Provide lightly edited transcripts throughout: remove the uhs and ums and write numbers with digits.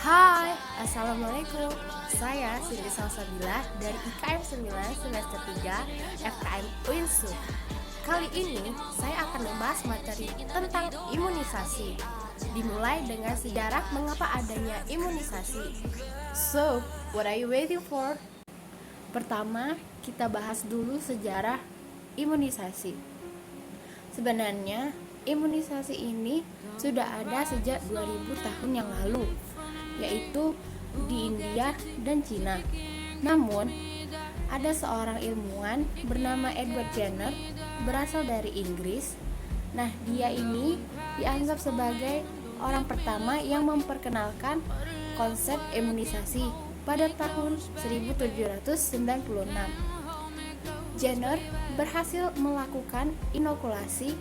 Hai, Assalamualaikum. Saya Cindy Salsabila dari IKM 9 semester 3 FKM Uinsu. Kali ini saya akan membahas materi tentang imunisasi. Dimulai dengan sejarah mengapa adanya imunisasi. So, what are you waiting for? Pertama, kita bahas dulu sejarah imunisasi. Sebenarnya, imunisasi ini sudah ada sejak 2000 tahun yang lalu, yaitu di India dan Cina. Namun, ada seorang ilmuwan bernama Edward Jenner, berasal dari Inggris. Nah, dia ini dianggap sebagai orang pertama yang memperkenalkan konsep imunisasi pada tahun 1796. Jenner berhasil melakukan inokulasi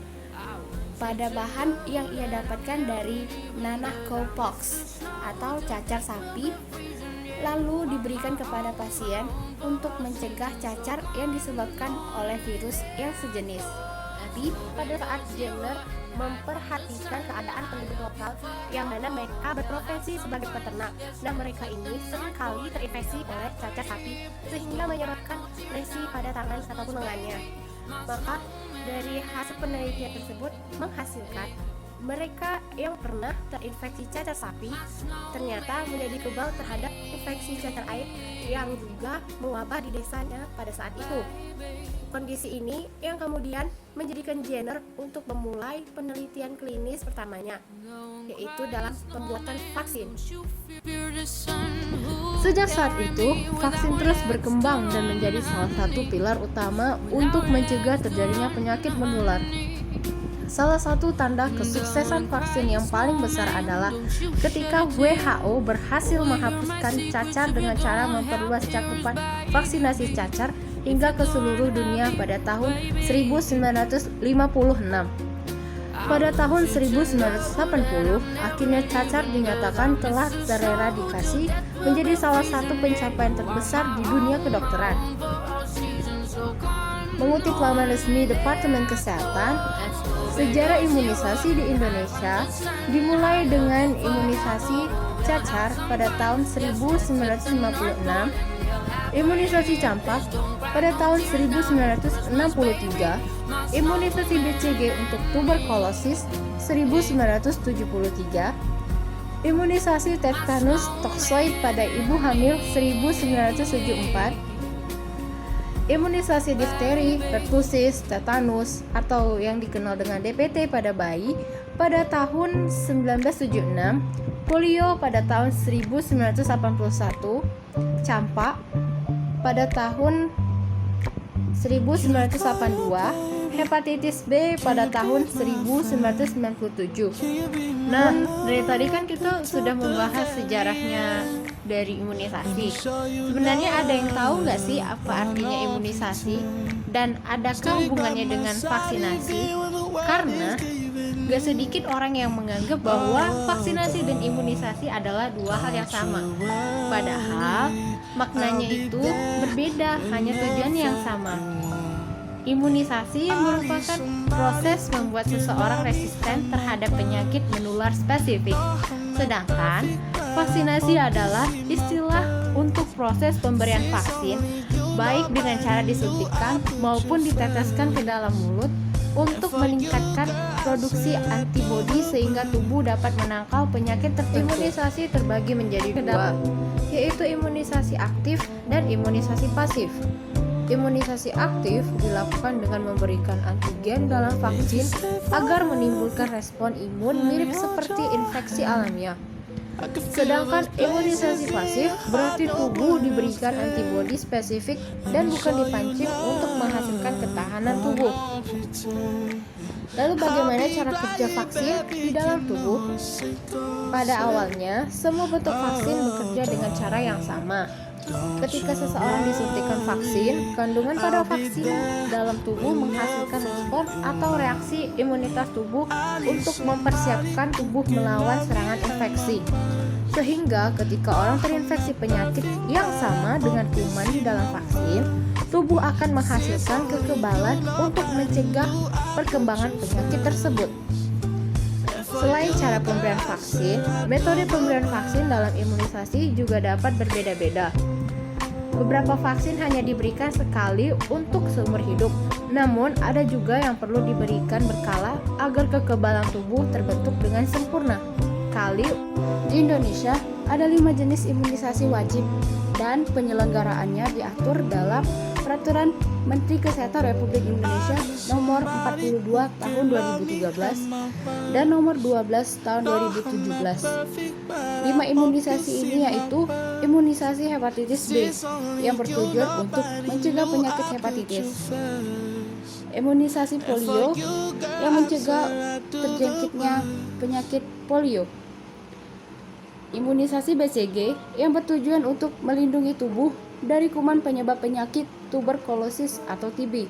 pada bahan yang ia dapatkan dari nanah cowpox atau cacar sapi, lalu diberikan kepada pasien untuk mencegah cacar yang disebabkan oleh virus yang sejenis. Tapi pada saat Jenner memperhatikan keadaan penduduk lokal yang mana mereka berprofesi sebagai peternak, nah mereka ini seringkali terinfeksi oleh cacar sapi sehingga menyebabkan lesi pada tangan ataupun lengannya. Maka dari hasil penelitian tersebut menghasilkan mereka yang pernah terinfeksi cacar sapi ternyata menjadi kebal terhadap infeksi cacar air yang juga mewabah di desanya pada saat itu. Kondisi ini yang kemudian menjadikan Jenner untuk memulai penelitian klinis pertamanya, yaitu dalam pembuatan vaksin. Sejak saat itu, vaksin terus berkembang dan menjadi salah satu pilar utama untuk mencegah terjadinya penyakit menular. Salah satu tanda kesuksesan vaksin yang paling besar adalah ketika WHO berhasil menghapuskan cacar dengan cara memperluas cakupan vaksinasi cacar hingga ke seluruh dunia pada tahun 1956. Pada tahun 1980, akhirnya cacar dinyatakan telah tereradikasi menjadi salah satu pencapaian terbesar di dunia kedokteran. Mengutip laman resmi Departemen Kesehatan, sejarah imunisasi di Indonesia dimulai dengan imunisasi cacar pada tahun 1956, imunisasi campak pada tahun 1963, imunisasi BCG untuk tuberkulosis 1973, imunisasi tetanus toksoid pada ibu hamil 1974, imunisasi difteri, pertusis, tetanus atau yang dikenal dengan DPT pada bayi pada tahun 1976, polio pada tahun 1981, campak pada tahun 1982, hepatitis B pada tahun 1997. Nah, dari tadi kan kita sudah membahas sejarahnya dari imunisasi. Sebenarnya ada yang tahu nggak sih apa artinya imunisasi dan adakah hubungannya dengan vaksinasi? Karena gak sedikit orang yang menganggap bahwa vaksinasi dan imunisasi adalah dua hal yang sama. Padahal maknanya itu berbeda, hanya tujuannya yang sama. Imunisasi merupakan proses membuat seseorang resisten terhadap penyakit menular spesifik. Sedangkan vaksinasi adalah istilah untuk proses pemberian vaksin, baik dengan cara disuntikkan maupun diteteskan ke dalam mulut untuk meningkatkan produksi antibodi sehingga tubuh dapat menangkal penyakit tertentu. Imunisasi terbagi menjadi dua, yaitu imunisasi aktif dan imunisasi pasif. Imunisasi aktif dilakukan dengan memberikan antigen dalam vaksin agar menimbulkan respon imun mirip seperti infeksi alamiah. Sedangkan imunisasi pasif berarti tubuh diberikan antibodi spesifik dan bukan dipancing untuk menghasilkan ketahanan tubuh. Lalu bagaimana cara kerja vaksin di dalam tubuh? Pada awalnya, semua bentuk vaksin bekerja dengan cara yang sama. Ketika seseorang disuntikkan vaksin, kandungan pada vaksin dalam tubuh menghasilkan respon atau reaksi imunitas tubuh untuk mempersiapkan tubuh melawan serangan infeksi. Sehingga ketika orang terinfeksi penyakit yang sama dengan kuman di dalam vaksin, tubuh akan menghasilkan kekebalan untuk mencegah perkembangan penyakit tersebut. Selain cara pemberian vaksin, metode pemberian vaksin dalam imunisasi juga dapat berbeda-beda. Beberapa vaksin hanya diberikan sekali untuk seumur hidup, namun ada juga yang perlu diberikan berkala agar kekebalan tubuh terbentuk dengan sempurna. Di Indonesia ada 5 jenis imunisasi wajib dan penyelenggaraannya diatur dalam Peraturan Menteri Kesehatan Republik Indonesia Nomor 42 Tahun 2013 dan Nomor 12 Tahun 2017. 5 imunisasi ini yaitu imunisasi hepatitis B yang bertujuan untuk mencegah penyakit hepatitis, imunisasi polio yang mencegah terjangkitnya penyakit polio, imunisasi BCG yang bertujuan untuk melindungi tubuh dari kuman penyebab penyakit tuberkulosis atau TB.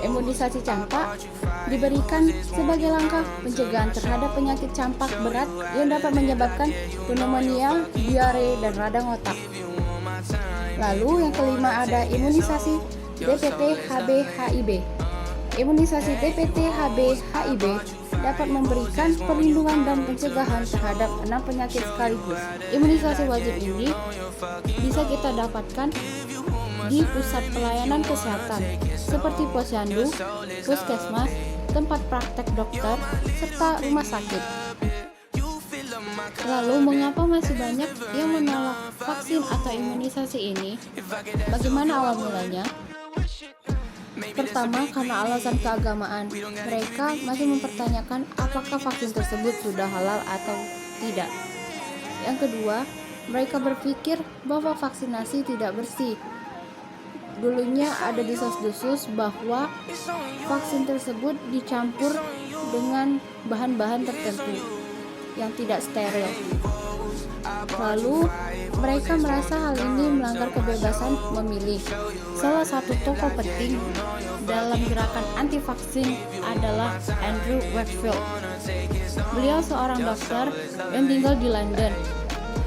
Imunisasi campak diberikan sebagai langkah pencegahan terhadap penyakit campak berat yang dapat menyebabkan pneumonia, diare, dan radang otak. Lalu yang kelima ada imunisasi DPT HB/HIV. Imunisasi DPT HB/HIV dapat memberikan perlindungan dan pencegahan terhadap 6 penyakit sekaligus. Imunisasi wajib ini bisa kita dapatkan di pusat pelayanan kesehatan seperti posyandu, puskesmas, tempat praktek dokter, serta rumah sakit. Lalu mengapa masih banyak yang menolak vaksin atau imunisasi ini? Bagaimana awal mulanya? Pertama, karena alasan keagamaan. Mereka masih mempertanyakan apakah vaksin tersebut sudah halal atau tidak. Yang kedua, mereka berpikir bahwa vaksinasi tidak bersih. Dulunya ada desas-desus bahwa vaksin tersebut dicampur dengan bahan-bahan tertentu yang tidak steril. Lalu, mereka merasa hal ini melanggar kebebasan memilih. Salah satu tokoh penting dalam gerakan anti-vaksin adalah Andrew Wakefield. Beliau seorang dokter yang tinggal di London.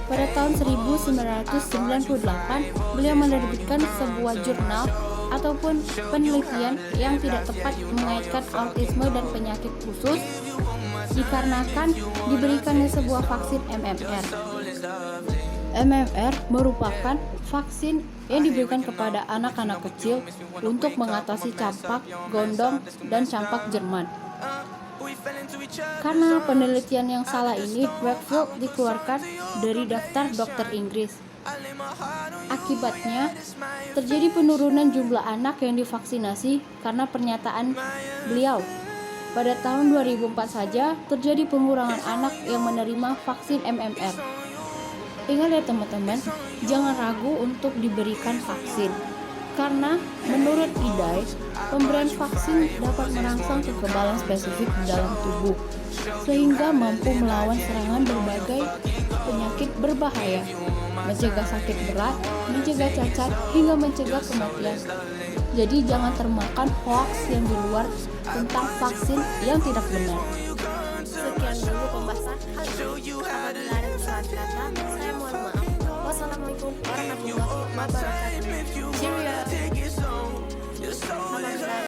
Pada tahun 1998, beliau menerbitkan sebuah jurnal ataupun penelitian yang tidak tepat mengaitkan autisme dan penyakit khusus dikarenakan diberikannya sebuah vaksin MMR. MMR merupakan vaksin yang diberikan kepada anak-anak kecil untuk mengatasi campak, gondong, dan campak Jerman. Karena penelitian yang salah ini, Wakefield dikeluarkan dari daftar dokter Inggris. Akibatnya, terjadi penurunan jumlah anak yang divaksinasi karena pernyataan beliau. Pada tahun 2004 saja, terjadi pengurangan anak yang menerima vaksin MMR. Ingat ya teman-teman, jangan ragu untuk diberikan vaksin. Karena menurut IDAI, pemberian vaksin dapat merangsang kekebalan spesifik di dalam tubuh, sehingga mampu melawan serangan berbagai penyakit berbahaya, mencegah sakit berat, mencegah cacat, hingga mencegah kematian. Jadi jangan termakan hoax yang di luar tentang vaksin yang tidak benar. Sekian dulu pembahasan hal ini. Apabila ada kesalahan kata, saya mohon maaf. Wassalamualaikum warahmatullahi wabarakatuh. Cheerio.